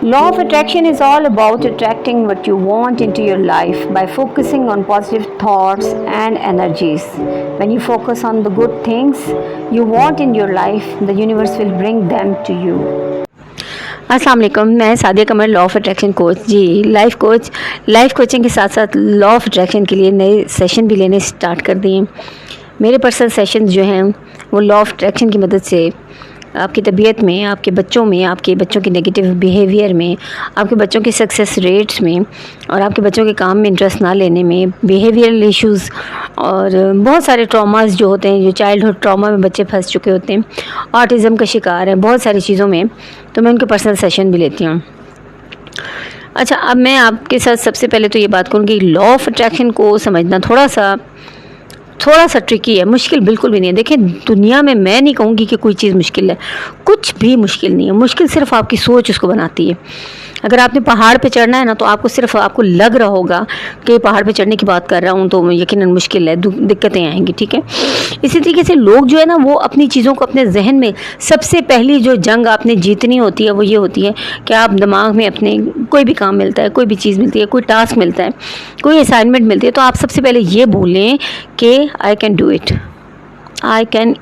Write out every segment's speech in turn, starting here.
Law of attraction is all about attracting what you want into your life by focusing on positive thoughts and energies. When you focus on the good things you want in your life, the universe will bring them to you. अस्सलाम वालेकुम, मैं Sadia Qamar, law of attraction coach जी, life coaching के साथ साथ law of attraction के लिए नए सेशन भी लेने स्टार्ट कर दिए। मेरे पर्सनल सेशन जो हैं वो लॉ ऑफ अट्रैक्शन की मदद से आपकी तबीयत में, आपके बच्चों के नेगेटिव बिहेवियर में, आपके बच्चों के सक्सेस रेट्स में और आपके बच्चों के काम में इंटरेस्ट ना लेने में, बिहेवियरल इश्यूज़ और बहुत सारे ट्रॉमास जो होते हैं, जो चाइल्डहुड ट्रॉमा में बच्चे फंस चुके होते हैं, ऑटिज़म का शिकार हैं, बहुत सारी चीज़ों में, तो मैं उनके पर्सनल सेशन भी लेती हूँ। अच्छा, अब मैं आपके साथ सबसे पहले तो ये बात करूँगी, लॉ ऑफ अट्रैक्शन को समझना थोड़ा सा ट्रिकी है, मुश्किल बिल्कुल भी नहीं है। देखिए, दुनिया में मैं नहीं कहूँगी कि कोई चीज़ मुश्किल है, कुछ भी मुश्किल नहीं है। मुश्किल सिर्फ आपकी सोच उसको बनाती है। अगर आपने पहाड़ पे चढ़ना है ना, तो आपको लग रहा होगा कि पहाड़ पे चढ़ने की बात कर रहा हूँ, तो यकीनन मुश्किल है, दिक्कतें आएंगी, ठीक है। इसी तरीके से लोग जो है ना, वो अपनी चीज़ों को अपने जहन में, सबसे पहली जो जंग आपने जीतनी होती है वो ये होती है कि आप दिमाग में अपने कोई भी काम मिलता है, कोई भी चीज़ मिलती है, कोई टास्क मिलता है, कोई असाइनमेंट मिलती है, तो आप सबसे पहले ये बोलें कि I can do it, I can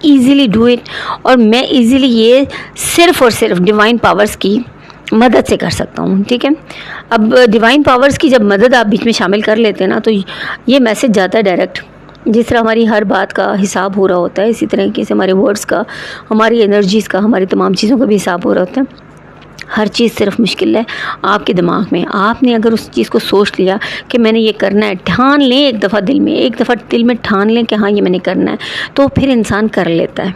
easily do it, और मैं ईज़िली ये सिर्फ़ और सिर्फ डिवाइन पावर्स की मदद से कर सकता हूँ, ठीक है। अब डिवाइन पावर्स की जब मदद आप बीच में शामिल कर लेते हैं ना, तो ये मैसेज जाता है डायरेक्ट। जिस तरह हमारी हर बात का हिसाब हो रहा होता है, इसी तरीके से हमारे वर्ड्स का, हमारी एनर्जीज़ का, हमारी तमाम चीज़ों का भी हिसाब हो रहा होता है। हर चीज़ सिर्फ मुश्किल है आपके दिमाग में। आपने अगर उस चीज़ को सोच लिया कि मैंने ये करना है, ठान लें एक दफ़ा दिल में ठान लें कि हाँ ये मैंने करना है, तो फिर इंसान कर लेता है।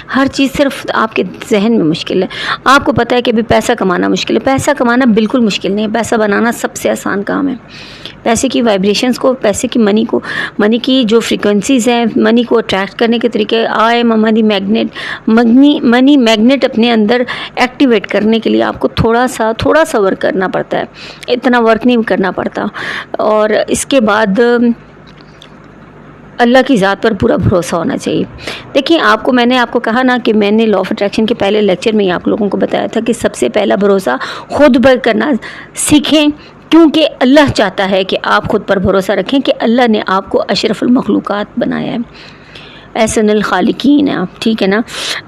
हर चीज़ सिर्फ आपके जहन में मुश्किल है। आपको पता है कि अभी पैसा कमाना मुश्किल है, पैसा कमाना बिल्कुल मुश्किल नहीं है, पैसा बनाना सबसे आसान काम है। पैसे की वाइब्रेशंस को, पैसे की मनी की जो फ्रीक्वेंसीज़ हैं, मनी को अट्रैक्ट करने के तरीके, I am a money magnet अपने अंदर एक्टिवेट करने के लिए आपको थोड़ा सा वर्क करना पड़ता है, इतना वर्क नहीं करना पड़ता। और इसके बाद अल्लाह की ज़ात पर पूरा भरोसा होना चाहिए। देखिए, मैंने आपको कहा ना कि मैंने लॉ ऑफ अट्रैक्शन के पहले लेक्चर में ही आप लोगों को बताया था कि सबसे पहला भरोसा खुद पर करना सीखें, क्योंकि अल्लाह चाहता है कि आप खुद पर भरोसा रखें कि अल्लाह ने आपको अशरफुल मखलूक़ात बनाया है, एहसनुल खालिकीन है आप, ठीक है ना।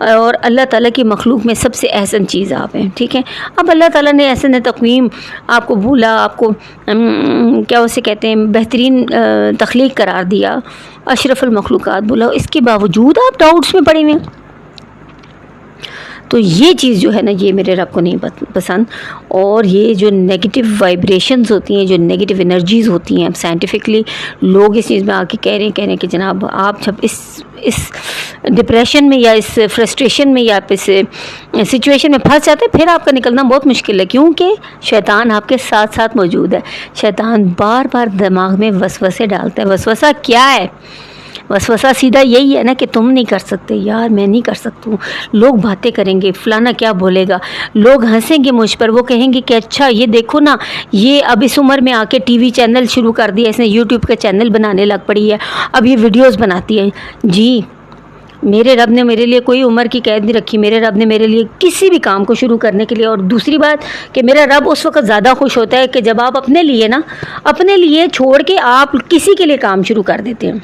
और अल्लाह ताला की मखलूक में सबसे एहसन चीज़ आप हैं, ठीक है। अब अल्लाह ताला ने एहसन तक़वीम आपको बोला, आपको क्या उसे कहते हैं, बेहतरीन तख्लीक करार दिया, अशरफुल मखलूक़ात बोला, इसके बावजूद आप डाउट्स में पड़े हुए हैं। तो ये चीज़ जो है ना, ये मेरे रब को नहीं पसंद। और ये जो नेगेटिव वाइब्रेशंस होती हैं, जो नेगेटिव एनर्जीज़ होती हैं, अब साइंटिफिकली लोग इस चीज़ में आके कह रहे हैं कि जनाब, आप जब इस डिप्रेशन में या इस फ्रस्ट्रेशन में या इस सिचुएशन में फंस जाते हैं, फिर आपका निकलना बहुत मुश्किल है, क्योंकि शैतान आपके साथ साथ मौजूद है। शैतान बार बार दिमाग में वसवसे डालता है। वसवसा क्या है? वसवसा सीधा यही है ना कि तुम नहीं कर सकते, यार मैं नहीं कर सकता हूँ, लोग बातें करेंगे, फलाना क्या बोलेगा, लोग हंसेंगे मुझ पर, वो कहेंगे कि अच्छा ये देखो ना, ये अब इस उम्र में आके टीवी चैनल शुरू कर दिया, इसने यूट्यूब का चैनल बनाने लग पड़ी है, अब ये वीडियोस बनाती है। जी, मेरे रब ने मेरे लिए कोई उम्र की कैद नहीं रखी। मेरे रब ने मेरे लिए किसी भी काम को शुरू करने के लिए, और दूसरी बात कि मेरा रब उस वक्त ज़्यादा खुश होता है कि जब आप अपने लिए छोड़ के आप किसी के लिए काम शुरू कर देते हैं,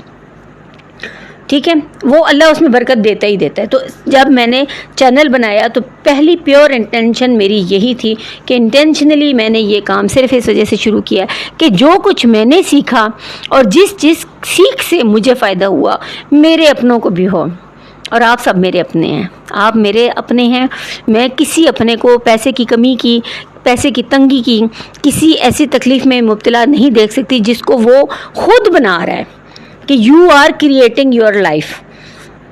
ठीक है। वो अल्लाह उसमें बरकत देता ही देता है। तो जब मैंने चैनल बनाया तो पहली प्योर इंटेंशन मेरी यही थी कि इंटेंशनली मैंने ये काम सिर्फ इस वजह से शुरू किया कि जो कुछ मैंने सीखा और जिस सीख से मुझे फ़ायदा हुआ, मेरे अपनों को भी हो। और आप सब मेरे अपने हैं, आप मेरे अपने हैं। मैं किसी अपने को पैसे की कमी की, पैसे की तंगी की, किसी ऐसी तकलीफ़ में मुब्तला नहीं देख सकती जिसको वो खुद बना रहा है, कि you are creating your life.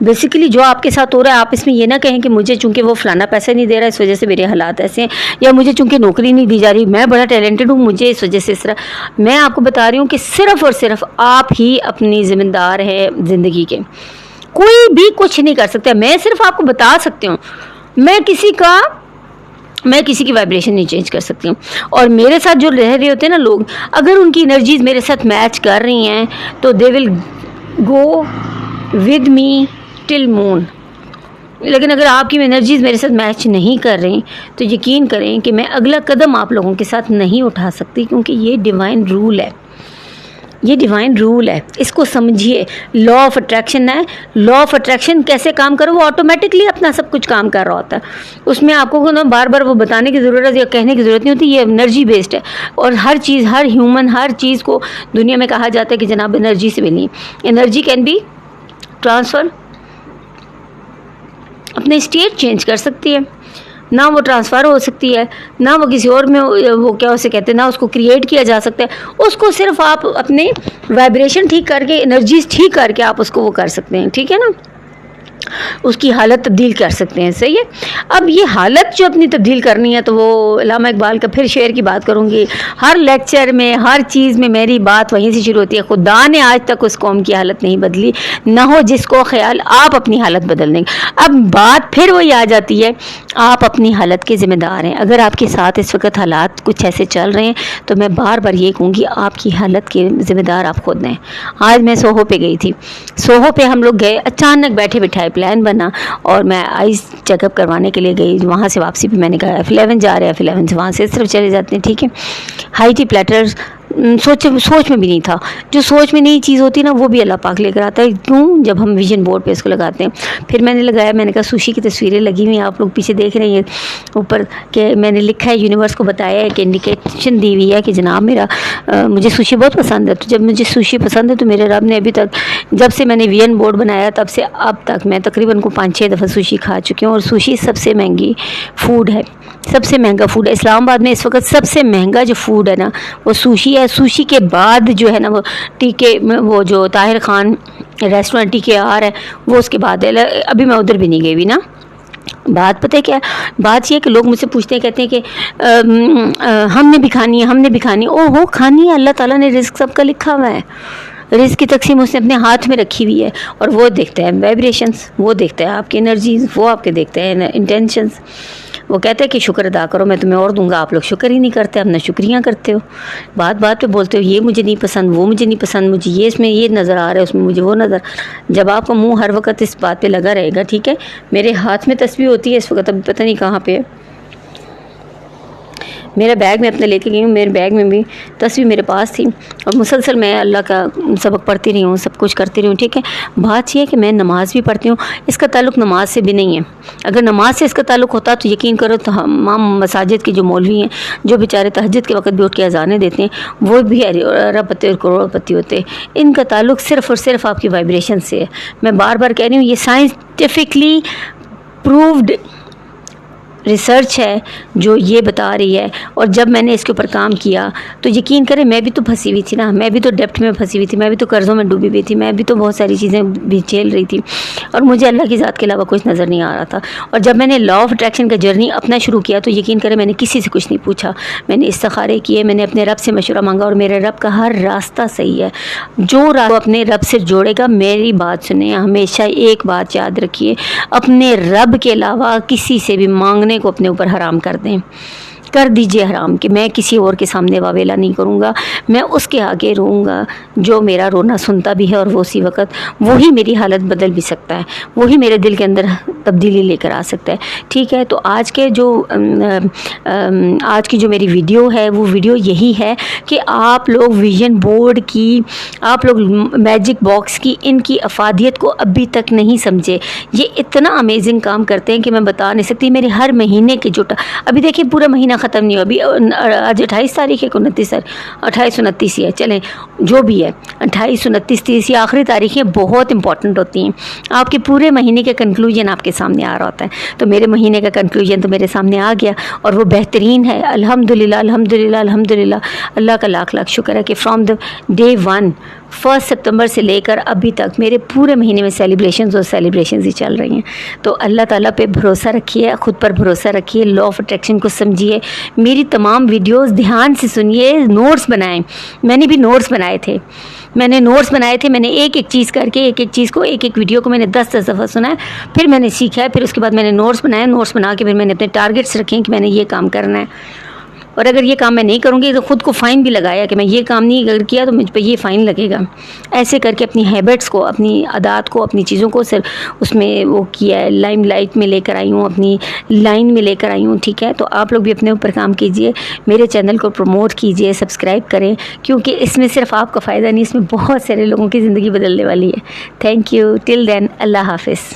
Basically जो आपके साथ हो रहा है, आप इसमें ये ना कहें कि मुझे चूंकि वो फलाना पैसा नहीं दे रहा है इस वजह से मेरे हालात ऐसे हैं, या मुझे चूंकि नौकरी नहीं दी जा रही, मैं बड़ा टैलेंटेड हूँ, मुझे इस वजह से इस तरह। मैं आपको बता रही हूँ कि सिर्फ़ और सिर्फ आप ही अपनी ज़िम्मेदार हैं ज़िंदगी के, कोई भी कुछ नहीं कर सकता। मैं सिर्फ आपको बता सकती हूँ, मैं किसी की वाइब्रेशन नहीं चेंज कर सकती हूँ। और मेरे साथ जो रह रहे होते हैं ना लोग, अगर उनकी एनर्जीज़ मेरे साथ मैच कर रही हैं तो they will go with me till moon. लेकिन अगर आपकी एनर्जीज़ मेरे साथ मैच नहीं कर रही तो यकीन करें कि मैं अगला कदम आप लोगों के साथ नहीं उठा सकती, क्योंकि ये डिवाइन रूल है, ये डिवाइन रूल है। इसको समझिए। लॉ ऑफ अट्रैक्शन है। लॉ ऑफ अट्रैक्शन कैसे काम करो, वो ऑटोमेटिकली अपना सब कुछ काम कर रहा होता है। उसमें आपको ना बार बार वो बताने की ज़रूरत या कहने की ज़रूरत नहीं होती। ये एनर्जी बेस्ड है और हर चीज़, हर ह्यूमन, हर चीज़ को दुनिया में कहा जाता है कि जनाब एनर्जी से मिली। एनर्जी कैन बी ट्रांसफ़र, अपने स्टेट चेंज कर सकती है, ना वो ट्रांसफ़र हो सकती है, ना वो किसी और में वो क्या उसे कहते हैं, ना उसको क्रिएट किया जा सकता है। उसको सिर्फ आप अपने वाइब्रेशन ठीक करके, एनर्जीज ठीक करके आप उसको वो कर सकते हैं, ठीक है ना, उसकी हालत तब्दील कर सकते हैं। सही है। अब ये हालत जो अपनी तब्दील करनी है तो वो अल्लामा इकबाल का फिर शेर की बात करूँगी। हर लेक्चर में, हर चीज़ में मेरी बात वहीं से शुरू होती है। खुदा ने आज तक उस कौम की हालत नहीं बदली, ना हो जिसको ख्याल आप अपनी हालत बदल देंगे। अब बात फिर वही आ जाती है, आप अपनी हालत के ज़िम्मेदार हैं। अगर आपके साथ इस वक्त हालात कुछ ऐसे चल रहे हैं तो मैं बार बार ये कहूँगी, आपकी हालत के ज़िम्मेदार आप खुद हैं। आज मैं सोहो पे गई थी, सोहो पे हम लोग गए, अचानक बैठे बिठाए प्लान बना और मैं आईज चेकअप करवाने के लिए गई। वहाँ से वापसी पे मैंने कहा F11 जा रहे हैं, F11 से वहाँ से इस तरफ चले जाते हैं, ठीक है। हाई टी प्लेटर्स सोच में भी नहीं था। जो सोच में नई चीज़ होती है ना, वो भी अल्लाह पाक लेकर आता है। क्यों? जब हम विजन बोर्ड पे इसको लगाते हैं। फिर मैंने लगाया, मैंने कहा सुशी की तस्वीरें लगी हुई हैं, आप लोग पीछे देख रहे हैं ऊपर के मैंने लिखा है, यूनिवर्स को बताया है कि इंडिकेशन दी हुई है कि जनाब मेरा मुझे सुशी बहुत पसंद है। तो जब मुझे सुशी पसंद है तो मेरे रब ने अभी तक, जब से मैंने विजन बोर्ड बनाया तब से अब तक मैं तकरीबन को 5-6 दफ़ा सुशी खा चुकी हूँ। और सुशी सबसे महंगी फूड है, सबसे महंगा फूड है इस्लामाबाद में इस वक्त। सबसे महंगा जो फूड है ना वो सुशी है। सुशी के बाद जो है ना वो टीके, वो जो ताहिर खान रेस्टोरेंट TKR है वो उसके बाद है। अभी मैं उधर भी नहीं गई हुई ना। बात पता है क्या, बात ये है कि लोग मुझसे पूछते हैं, कहते हैं कि हमने भी खानी है, हमने भी खानी है। ओहो, खानी है, अल्लाह ताला ने रिस्क सबका लिखा हुआ है। रिस्क की तकसीम उसने अपने हाथ में रखी हुई है और वो देखता है वाइब्रेशंस, वो देखता है आपकी एनर्जीज, वो आपके देखते हैं इंटेंशंस। वो कहते हैं कि शुक्र अदा करो, मैं तुम्हें और दूंगा। आप लोग शुक्र ही नहीं करते, अपना शुक्रिया करते हो, बात बात पे बोलते हो ये मुझे नहीं पसंद, वो मुझे नहीं पसंद, मुझे ये इसमें ये नज़र आ रहा है, उसमें मुझे वो नज़र। जब आपका मुंह हर वक्त इस बात पे लगा रहेगा, ठीक है। मेरे हाथ में तस्वीर होती है इस वक्त, अभी पता नहीं कहाँ पे है, मेरे बैग में अपने लेके गई हूँ। मेरे बैग में भी तस्वीर मेरे पास थी और मुसलसल मैं अल्लाह का सबक पढ़ती रही हूँ, सब कुछ करती रही हूँ, ठीक है। बात यह है कि मैं नमाज़ भी पढ़ती हूँ। इसका ताल्लुक़ नमाज से भी नहीं है। अगर नमाज से इसका ताल्लुक़ होता तो यकीन करो तो हम मसाजिद के जो मौलवी हैं, जो बेचारे तहज्जुद के वक्त भी उठ के अज़ानें देते हैं, वो भी अरबपति और करोड़पति होते हैं। इनका ताल्लुक़ सिर्फ़ और सिर्फ आपकी वाइब्रेशन से है। मैं बार बार कह रही हूँ, ये साइंटिफिकली प्रूव्ड रिसर्च है जो ये बता रही है। और जब मैंने इसके ऊपर काम किया तो यकीन करें मैं भी तो फंसी हुई थी ना, मैं भी तो डेप्थ में फंसी हुई थी, मैं भी तो कर्ज़ों में डूबी हुई थी, मैं भी तो बहुत सारी चीज़ें भी झेल रही थी और मुझे अल्लाह की ज़ात के अलावा कुछ नज़र नहीं आ रहा था। और जब मैंने लॉ ऑफ अट्रैक्शन का जर्नी अपना शुरू किया तो यकीन करें मैंने किसी से कुछ नहीं पूछा, मैंने इस्तिखारे किए, मैंने अपने रब से मशवरा मांगा और मेरे रब का हर रास्ता सही है। जो रास्ता अपने रब से जोड़ेगा, मेरी बात सुने, हमेशा एक बात याद रखिए, अपने रब के अलावा किसी से भी मांगने को अपने ऊपर हराम कर दें, कर दीजिए हराम कि मैं किसी और के सामने वावेला नहीं करूँगा, मैं उसके आगे रोऊंगा जो मेरा रोना सुनता भी है और वो उसी वक्त वही मेरी हालत बदल भी सकता है, वही मेरे दिल के अंदर तब्दीली लेकर आ सकता है, ठीक है। तो आज की जो मेरी वीडियो है वो वीडियो यही है कि आप लोग विजन बोर्ड की, आप लोग मैजिक बॉक्स की, इनकी अफादियत को अभी तक नहीं समझे। ये इतना अमेजिंग काम करते हैं कि मैं बता नहीं सकती। मेरे हर महीने के जो अभी देखिए पूरा महीना ख़त्म नहीं हुआ, अभी आज 28 तारीख है, 29 तारीख, 28 29 ही है, चलें जो भी है, 28 29 30 ये आखिरी तारीखें बहुत इंपॉर्टेंट होती हैं। आपके पूरे महीने का कंक्लूजन आपके सामने आ रहा होता है। तो मेरे महीने का कंक्लूजन तो मेरे सामने आ गया और वो बेहतरीन है। अल्हम्दुलिल्लाह अल्हम्दुलिल्लाह अल्हम्दुलिल्लाह, अल्लाह का लाख लाख शुक्र है कि फ्रॉम द डे 1 सितंबर से लेकर अभी तक मेरे पूरे महीने में सेलिब्रेशंस ही चल रही हैं। तो अल्लाह ताला पे भरोसा रखिए, ख़ुद पर भरोसा रखिए, लॉ ऑफ अट्रैक्शन को समझिए, मेरी तमाम वीडियोस ध्यान से सुनिए, नोट्स बनाएं। मैंने भी नोट्स बनाए थे, मैंने एक एक चीज़ करके, एक एक चीज़ को, एक एक वीडियो को मैंने 10-10 दफ़ा सुना है, फिर मैंने सीखा है, फिर उसके बाद मैंने नोट्स बनाए, नोट्स बना के फिर मैंने अपने टारगेट्स रखे कि मैंने ये काम करना है। और अगर ये काम मैं नहीं करूँगी तो ख़ुद को फ़ाइन भी लगाया कि मैं ये काम नहीं अगर किया तो मुझ पर ये फ़ाइन लगेगा। ऐसे करके अपनी हैबिट्स को, अपनी आदत को, अपनी चीज़ों को सिर्फ उसमें वो किया है, लाइमलाइट में लेकर आई हूँ, अपनी लाइन में लेकर आई हूँ। ठीक है, तो आप लोग भी अपने ऊपर काम कीजिए, मेरे चैनल को प्रमोट कीजिए, सब्सक्राइब करें, क्योंकि इसमें सिर्फ आपका फ़ायदा नहीं, इसमें बहुत सारे लोगों की ज़िंदगी बदलने वाली है। Thank you. टिल देन, अल्लाह हाफ़िज़।